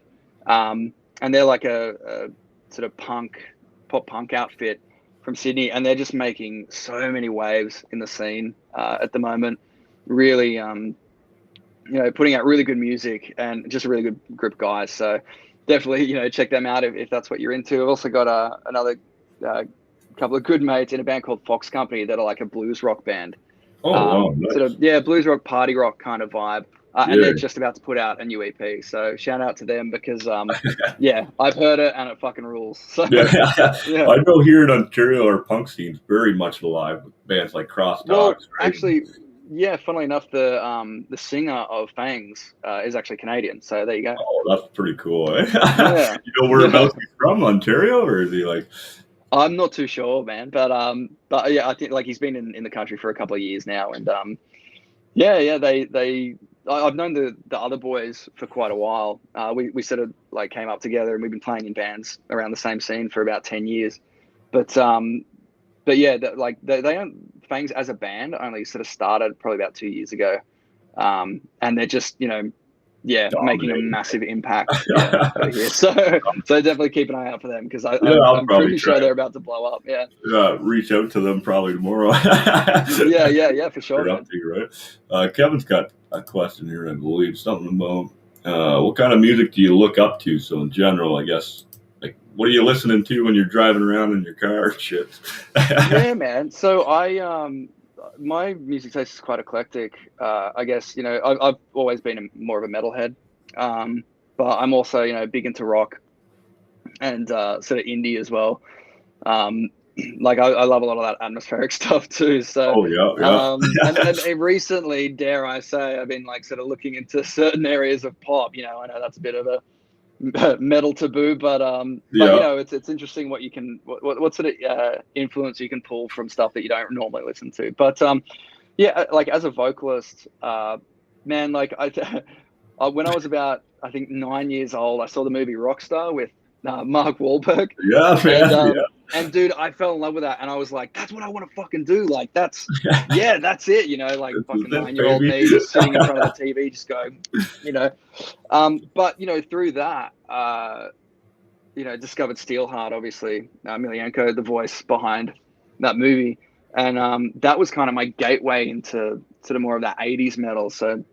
Speaker 2: and they're like a sort of pop punk outfit from Sydney, and they're just making so many waves in the scene at the moment. Really, putting out really good music and just a really good group of guys. So definitely, check them out if that's what you're into. I've also got another uh, couple of good mates in a band called Fox Company that are like a blues rock band.
Speaker 1: Oh, wow,
Speaker 2: Sort of,
Speaker 1: nice.
Speaker 2: yeah, blues rock, party rock kind of vibe. And they're
Speaker 1: Yeah.
Speaker 2: just about to put out a new EP. So shout out to them because, yeah, I've heard it and it fucking rules. So,
Speaker 1: Yeah,
Speaker 2: yeah.
Speaker 1: I know here in Ontario our punk scene's very much alive with bands like Cross
Speaker 2: Well,
Speaker 1: Dogs, right?
Speaker 2: actually, yeah, funnily enough, the singer of Fangs is actually Canadian. So there you go.
Speaker 1: Oh, that's pretty cool. Eh?
Speaker 2: Yeah.
Speaker 1: You know
Speaker 2: Yeah.
Speaker 1: whereabouts he's from, Ontario, or is he like?
Speaker 2: I'm not too sure, man, but yeah, I think like he's been in the country for a couple of years now, and yeah, I've known the other boys for quite a while. We sort of like came up together, and we've been playing in bands around the same scene for about 10 years. But but yeah, like they don't, Fangs as a band only sort of started probably about 2 years ago, and they're just yeah, making a
Speaker 1: Dominating?
Speaker 2: massive impact, yeah, over here. So definitely keep an eye out for them because
Speaker 1: Yeah, I'll
Speaker 2: I'm
Speaker 1: probably
Speaker 2: pretty
Speaker 1: try
Speaker 2: sure
Speaker 1: and
Speaker 2: they're about to blow up. Yeah,
Speaker 1: reach out to them probably tomorrow.
Speaker 2: yeah, for sure,
Speaker 1: Straight up
Speaker 2: man.
Speaker 1: to you, right? Kevin's got a question here, I believe, something about what kind of music do you look up to? So in general, I guess, like what are you listening to when you're driving around in your car? Shit.
Speaker 2: Yeah, man. So my music taste is quite eclectic. I guess I've always been more of a metalhead, but I'm also big into rock and sort of indie as well. Um, like I love a lot of that atmospheric stuff too. So,
Speaker 1: Oh yeah,
Speaker 2: and recently, dare I say, I've been like sort of looking into certain areas of pop. I know that's a bit of a metal taboo, but
Speaker 1: yeah.
Speaker 2: it's interesting what you can what sort of influence you can pull from stuff that you don't normally listen to. But yeah, like as a vocalist, man, like when I was about I think 9 years old, I saw the movie Rockstar with Mark Wahlberg,
Speaker 1: Yeah,
Speaker 2: and
Speaker 1: man.
Speaker 2: and dude, I fell in love with that, and I was like, that's what I want to fucking do. Like that's
Speaker 1: Yeah.
Speaker 2: that's it. Like
Speaker 1: This is
Speaker 2: fucking
Speaker 1: it,
Speaker 2: 9-year-old
Speaker 1: baby.
Speaker 2: me just sitting in front of the TV, just going, you know. But through that, discovered Steelheart, obviously, Emelianenko, the voice behind that movie, and that was kind of my gateway into sort of more of that '80s metal. So,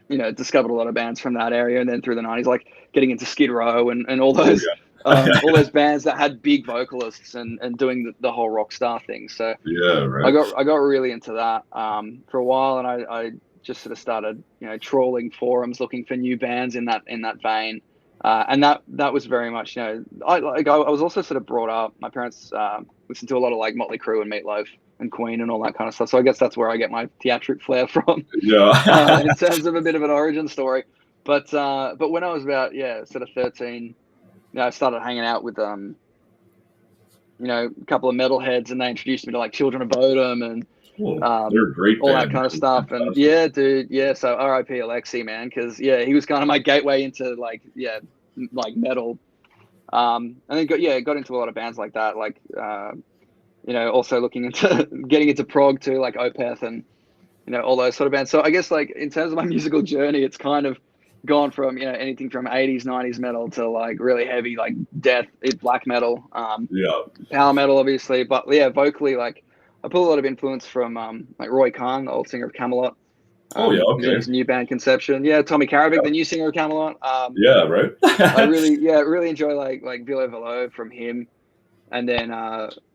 Speaker 2: discovered a lot of bands from that area, and then through the '90s, like getting into Skid Row and all
Speaker 1: Oh
Speaker 2: those.
Speaker 1: yeah.
Speaker 2: All those bands that had big vocalists and doing the whole rock star thing. So
Speaker 1: Yeah,
Speaker 2: I
Speaker 1: right.
Speaker 2: got really into that for a while, and I just sort of started trawling forums looking for new bands in that vein, and that was very much I was also sort of brought up. My parents listened to a lot of like Motley Crue and Meatloaf and Queen and all that kind of stuff. So I guess that's where I get my theatric flair from,
Speaker 1: Yeah.
Speaker 2: in terms of a bit of an origin story. But when I was about sort of 13, I started hanging out with a couple of metalheads, and they introduced me to like Children of Bodom and
Speaker 1: Well, they're a great
Speaker 2: all that
Speaker 1: band,
Speaker 2: kind of
Speaker 1: man.
Speaker 2: stuff. And
Speaker 1: Fantastic.
Speaker 2: yeah, dude, yeah. So R.I.P. Alexi, man, because he was kind of my gateway into like metal. And then got into a lot of bands like that, like also looking into getting into prog too, like Opeth and all those sort of bands. So I guess like in terms of my musical journey, it's kind of gone from anything from '80s, '90s metal to like really heavy like death, black metal,
Speaker 1: Yeah.
Speaker 2: power metal, obviously. But yeah, vocally, like I pull a lot of influence from like Roy Khan, the old singer of Camelot.
Speaker 1: Oh yeah.
Speaker 2: His
Speaker 1: Okay.
Speaker 2: new band Conception. Yeah, Tommy Karabik, the new singer of Camelot.
Speaker 1: Yeah. Right.
Speaker 2: I really enjoy like Vilo Velo from him, and then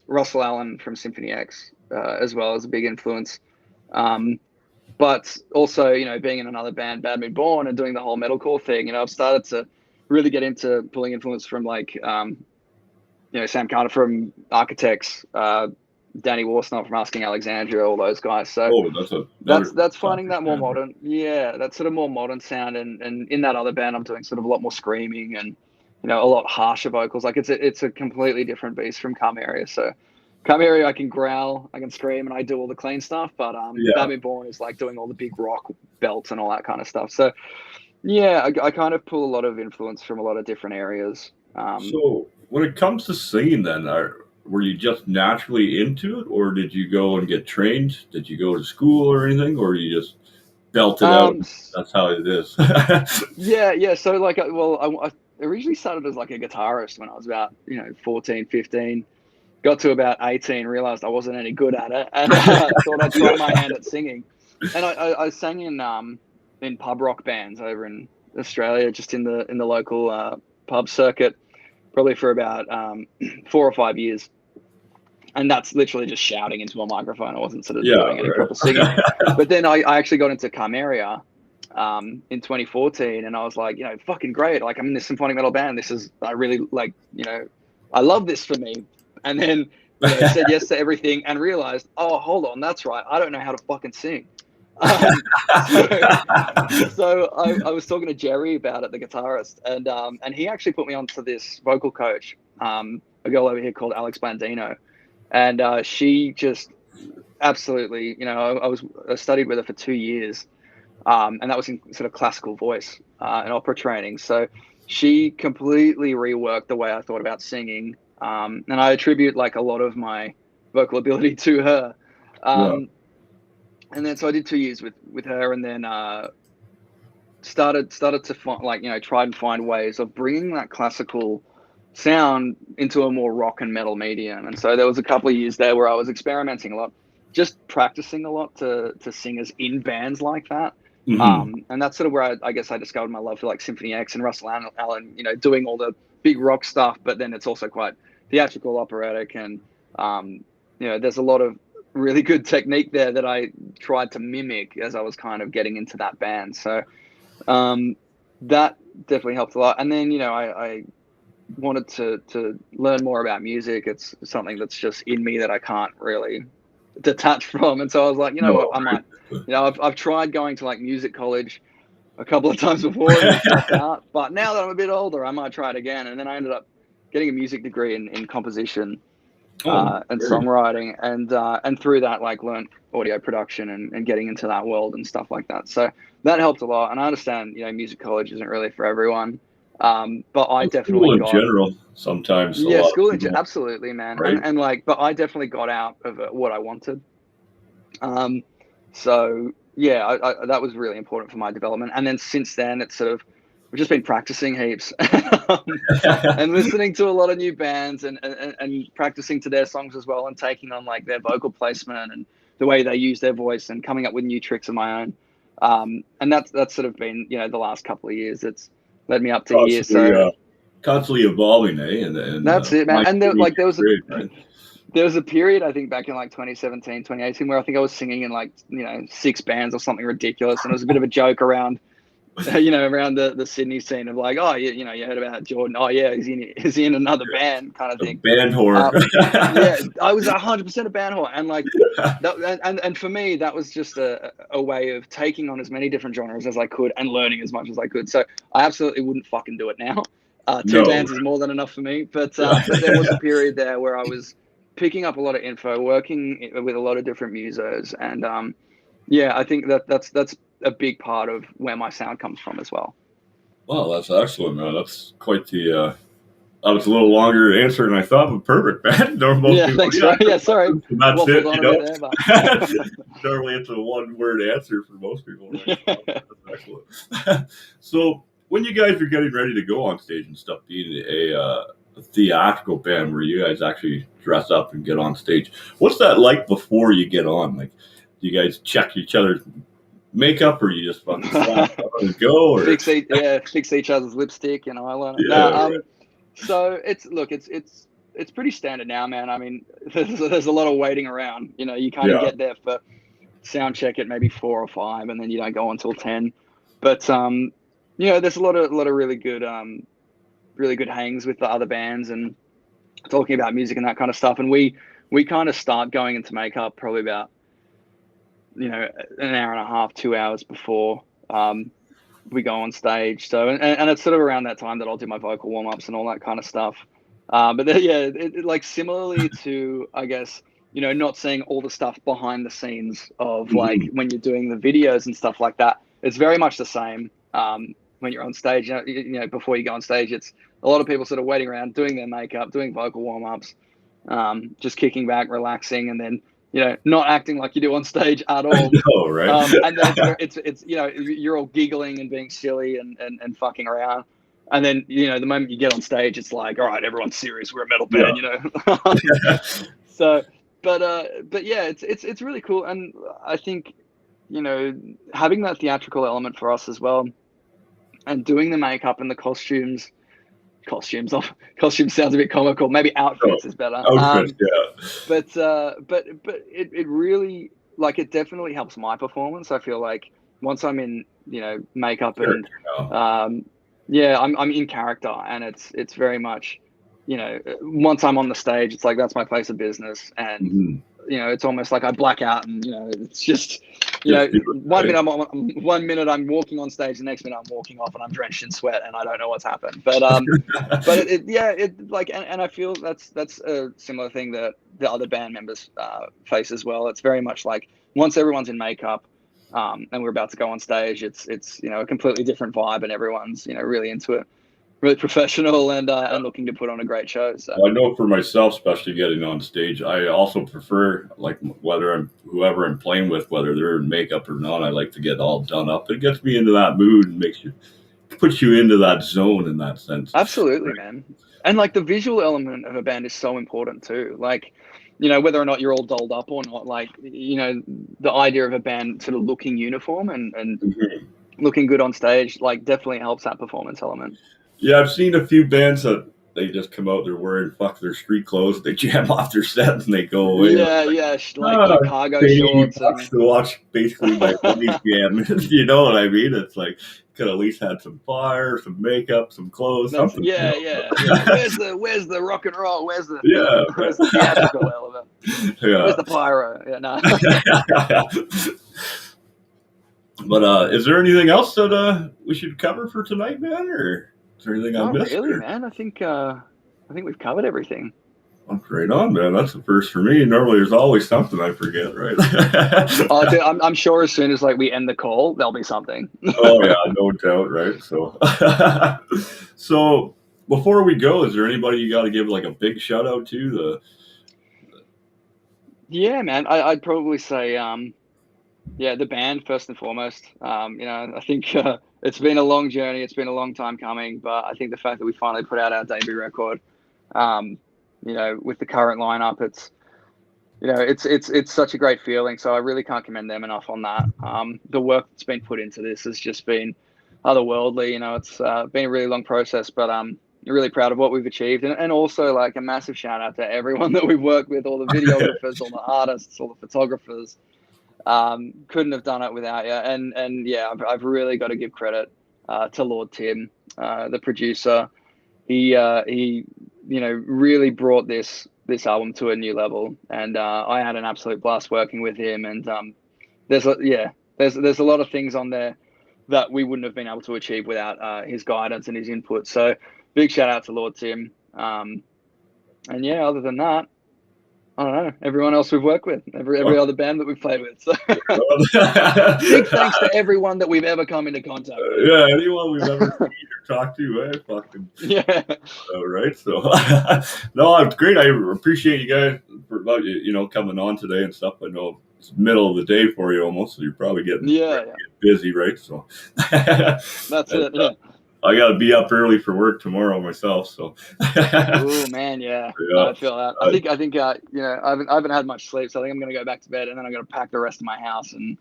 Speaker 2: Russell Allen from Symphony X as well as a big influence. But also, being in another band, Bad Moon Born, and doing the whole metalcore thing, I've started to really get into pulling influence from like, Sam Carter from Architects, Danny Warsnott from Asking Alexandria, all those guys. So
Speaker 1: Oh, that's another
Speaker 2: that's finding
Speaker 1: fantastic
Speaker 2: that more
Speaker 1: band.
Speaker 2: modern, that sort of more modern sound. And in that other band, I'm doing sort of a lot more screaming and, a lot harsher vocals. Like it's a completely different beast from Carmeria. So Carmeria, I can growl, I can scream, and I do all the clean stuff. But
Speaker 1: Yeah.
Speaker 2: Batman Born is like doing all the big rock belts and all that kind of stuff. So yeah, I kind of pull a lot of influence from a lot of different areas.
Speaker 1: So when it comes to singing, then were you just naturally into it, or did you go and get trained? Did you go to school or anything, or you just belt it out?
Speaker 2: Um,
Speaker 1: That's how it is.
Speaker 2: yeah. So like, I originally started as like a guitarist when I was about 14, 15. Got to about 18, realized I wasn't any good at it, and thought I'd try my hand at singing. And I sang in pub rock bands over in Australia, just in the local pub circuit, probably for about 4 or 5 years. And that's literally just shouting into a microphone. I wasn't sort of
Speaker 1: Yeah,
Speaker 2: doing any proper singing.
Speaker 1: right.
Speaker 2: But then I actually got into Carmeria in 2014, and I was like, fucking great. Like I'm in this symphonic metal band. I really like, I love this for me. And then, said yes to everything and realized, oh, hold on, that's right. I don't know how to fucking sing. So I was talking to Jerry about it, the guitarist, and he actually put me onto this vocal coach, a girl over here called Alex Bandino, and she just absolutely, I studied with her for 2 years, and that was in sort of classical voice and opera training. So she completely reworked the way I thought about singing, and I attribute like a lot of my vocal ability to her.
Speaker 1: Yeah.
Speaker 2: And then so I did 2 years with her, and then started to find try and find ways of bringing that classical sound into a more rock and metal medium. And so there was a couple of years there where I was experimenting a lot, just practicing a lot to singers in bands like that.
Speaker 1: Hmm.
Speaker 2: And that's sort of where I guess I discovered my love for like Symphony X and Russell Allen, doing all the big rock stuff, but then it's also quite theatrical, operatic, and there's a lot of really good technique there that I tried to mimic as I was kind of getting into that band. So that definitely helped a lot. And then I wanted to learn more about music. It's something that's just in me that I can't really detach from. And so I was like, what, I might, I've tried going to like music college a couple of times before and dropped out. But now that I'm a bit older, I might try it again. And then I ended up getting a music degree in composition and songwriting, and through that, like, learned audio production and getting into that world and stuff like that. So that helped a lot. And I understand, music college isn't really for everyone. But I definitely got,
Speaker 1: general sometimes.
Speaker 2: School in general, absolutely, man. Right? And like, but I definitely got out of it what I wanted. So yeah, that was really important for my development. And then since then, it's sort of, we've just been practicing heaps and listening to a lot of new bands and practicing to their songs as well, and taking on like their vocal placement and the way they use their voice and coming up with new tricks of my own. And that's sort of been, the last couple of years. It's led me up to here. So
Speaker 1: constantly evolving, and
Speaker 2: that's it, man. And there was a period, I think, back in like 2017, 2018, where I think I was singing in like, 6 bands or something ridiculous. And it was a bit of a joke around, around the Sydney scene of like, oh, you heard about Jordan. Oh yeah, is he in another band kind of thing.
Speaker 1: Band whore.
Speaker 2: Yeah, I was 100% a band whore. And like, and for me, that was just a way of taking on as many different genres as I could and learning as much as I could. So I absolutely wouldn't fucking do it now. 2 bands is more than enough for me. But there was a period there where I was picking up a lot of info, working with a lot of different musos. And I think that's a big part of where my sound comes from as well.
Speaker 1: Well, that's excellent, man. That's quite the that was a little longer answer than I thought, but perfect, man.
Speaker 2: Thanks, right. Yeah, sorry.
Speaker 1: That's it, Normally it's a one-word answer for most people. Right? That's excellent. So when you guys are getting ready to go on stage and stuff, being a theatrical band where you guys actually dress up and get on stage, what's that like before you get on? Like, do you guys check each other's makeup, or you just fucking slap and go, or
Speaker 2: fix each other's lipstick and eyeliner? So it's pretty standard now, man. I mean, there's a lot of waiting around. You kind of get there for sound check at maybe 4 or 5, and then you don't go until 10. But there's a lot of really good hangs with the other bands and talking about music and that kind of stuff. And we kind of start going into makeup probably about an hour and a half, 2 hours before we go on stage. So and it's sort of around that time that I'll do my vocal warm-ups and all that kind of stuff. But then, like, similarly to, I guess, not seeing all the stuff behind the scenes of like when you're doing the videos and stuff like that. It's very much the same when you're on stage. Before you go on stage, it's a lot of people sort of waiting around, doing their makeup, doing vocal warm-ups, just kicking back, relaxing, and then not acting like you do on stage at all.
Speaker 1: I know, right?
Speaker 2: And then it's you're all giggling and being silly and fucking around. And then, the moment you get on stage, it's like, all right, everyone's serious. We're a metal band, So, but yeah, it's really cool. And I think, having that theatrical element for us as well, and doing the makeup and the costumes sounds a bit comical. Maybe outfits is better.
Speaker 1: Outfits, yeah.
Speaker 2: But it really, like, it definitely helps my performance. I feel like once I'm in, makeup and I'm in character, and it's very much, once I'm on the stage, it's like that's my place of business, and it's almost like I black out, and it's just. One minute I'm walking on stage, the next minute I'm walking off, and I'm drenched in sweat, and I don't know what's happened. But and I feel that's a similar thing that the other band members face as well. It's very much like once everyone's in makeup, and we're about to go on stage, it's a completely different vibe, and everyone's really into it. Really professional and looking to put on a great show. So
Speaker 1: I know for myself, especially getting on stage, I also prefer, like, whoever I'm playing with, whether they're in makeup or not, I like to get all done up. It gets me into that mood and puts you into that zone in that sense.
Speaker 2: Absolutely, man. And like the visual element of a band is so important too. Like, whether or not you're all dolled up or not, like, the idea of a band sort of looking uniform and looking good on stage, like, definitely helps that performance element.
Speaker 1: Yeah, I've seen a few bands that they just come out, they're wearing their street clothes, they jam off their set and they go away.
Speaker 2: Yeah, yeah, like
Speaker 1: Ah,
Speaker 2: cargo
Speaker 1: pay
Speaker 2: shorts
Speaker 1: $80
Speaker 2: and
Speaker 1: to watch basically my buddies jam. You know what I mean? It's like could at least had some fire, some makeup, some clothes,
Speaker 2: that's
Speaker 1: something. You
Speaker 2: yeah, yeah, yeah.
Speaker 1: know?
Speaker 2: Where's the rock and roll?
Speaker 1: Yeah,
Speaker 2: Where's the theatrical element?
Speaker 1: yeah.
Speaker 2: Where's the pyro? Yeah, no.
Speaker 1: But is there anything else that we should cover for tonight, man? Or is there anything I
Speaker 2: Not
Speaker 1: missed?
Speaker 2: really,
Speaker 1: Or?
Speaker 2: man. I think we've covered everything.
Speaker 1: Oh, right on, man. That's the first for me. Normally, there's always something I forget, right?
Speaker 2: Oh, dude, I'm sure as soon as like we end the call, there'll be something.
Speaker 1: Oh yeah, no doubt, right? So, so before we go, is there anybody you got to give like a big shout out to?
Speaker 2: Yeah, man. I'd probably say yeah, the band first and foremost. I think it's been a long journey. It's been a long time coming, but I think the fact that we finally put out our debut record, with the current lineup, it's such a great feeling. So I really can't commend them enough on that. The work that's been put into this has just been otherworldly. It's been a really long process, but really proud of what we've achieved, and also like a massive shout out to everyone that we've worked with, all the videographers, all the artists, all the photographers. Couldn't have done it without you. And yeah, I've really got to give credit to Lord Tim, the producer. He really brought this album to a new level, and I had an absolute blast working with him. And there's a lot of things on there that we wouldn't have been able to achieve without his guidance and his input. So big shout out to Lord Tim. And yeah, other than that, I don't know. Everyone else we've worked with, every other band that we've played with. So big thanks to everyone that we've ever come into contact with.
Speaker 1: Yeah, anyone we've ever seen or talked to, fucking
Speaker 2: Yeah.
Speaker 1: Right. So no, it's great. I appreciate you guys for coming on today and stuff. I know it's middle of the day for you almost, so you're probably getting busy, right? So
Speaker 2: that's it. Yeah.
Speaker 1: I got to be up early for work tomorrow myself. So.
Speaker 2: Oh man, yeah. I feel that. I think I haven't had much sleep, so I think I'm gonna go back to bed, and then I'm gonna pack the rest of my house and.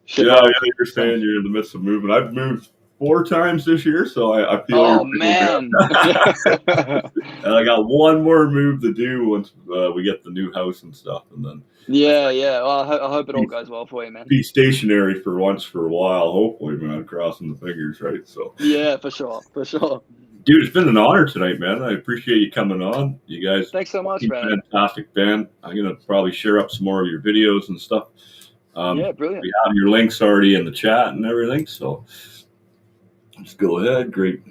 Speaker 1: Yeah, I understand you're in the midst of moving. I've moved 4 times this year, so I feel.
Speaker 2: Oh man!
Speaker 1: And I got one more move to do once we get the new house and stuff, and then.
Speaker 2: Yeah. Well, I hope it all goes well for you, man.
Speaker 1: Be stationary for once for a while, hopefully, man. Crossing the fingers, right? So.
Speaker 2: Yeah, for sure.
Speaker 1: Dude, it's been an honor tonight, man. I appreciate you coming on. You guys,
Speaker 2: thanks so much, man.
Speaker 1: Fantastic band. I'm gonna probably share up some more of your videos and stuff.
Speaker 2: Yeah, brilliant.
Speaker 1: We have your links already in the chat and everything, so just go ahead. Great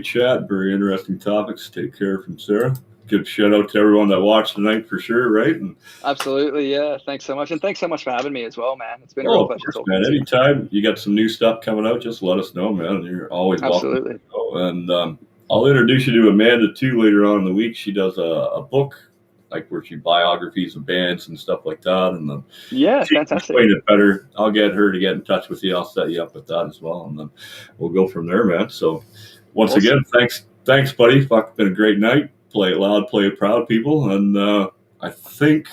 Speaker 1: chat. Very interesting topics. Take care from Sarah. Good shout out to everyone that watched tonight for sure, right? And
Speaker 2: absolutely, yeah. Thanks so much, and thanks so much for having me as well, man. It's been a real pleasure talking
Speaker 1: man.
Speaker 2: to you.
Speaker 1: Anytime you got some new stuff coming out, just let us know, man. You're always
Speaker 2: absolutely
Speaker 1: welcome. And I'll introduce you to Amanda too later on in the week. She does a book, like where she biographies of bands and stuff like that. And then
Speaker 2: fantastic.
Speaker 1: Explain it better. I'll get her to get in touch with you. I'll set you up with that as well, and then we'll go from there, man. So once again, thanks, buddy. Fuck, been a great night. Play it loud, play it proud, people. And I think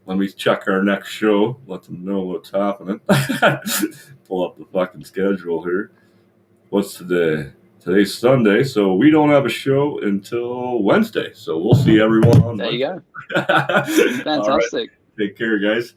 Speaker 1: let me check our next show. Let them know what's happening. Pull up the fucking schedule here. What's today? Today's Sunday, so we don't have a show until Wednesday. So we'll see everyone on
Speaker 2: There
Speaker 1: Wednesday.
Speaker 2: You go. Fantastic.
Speaker 1: Take care, guys.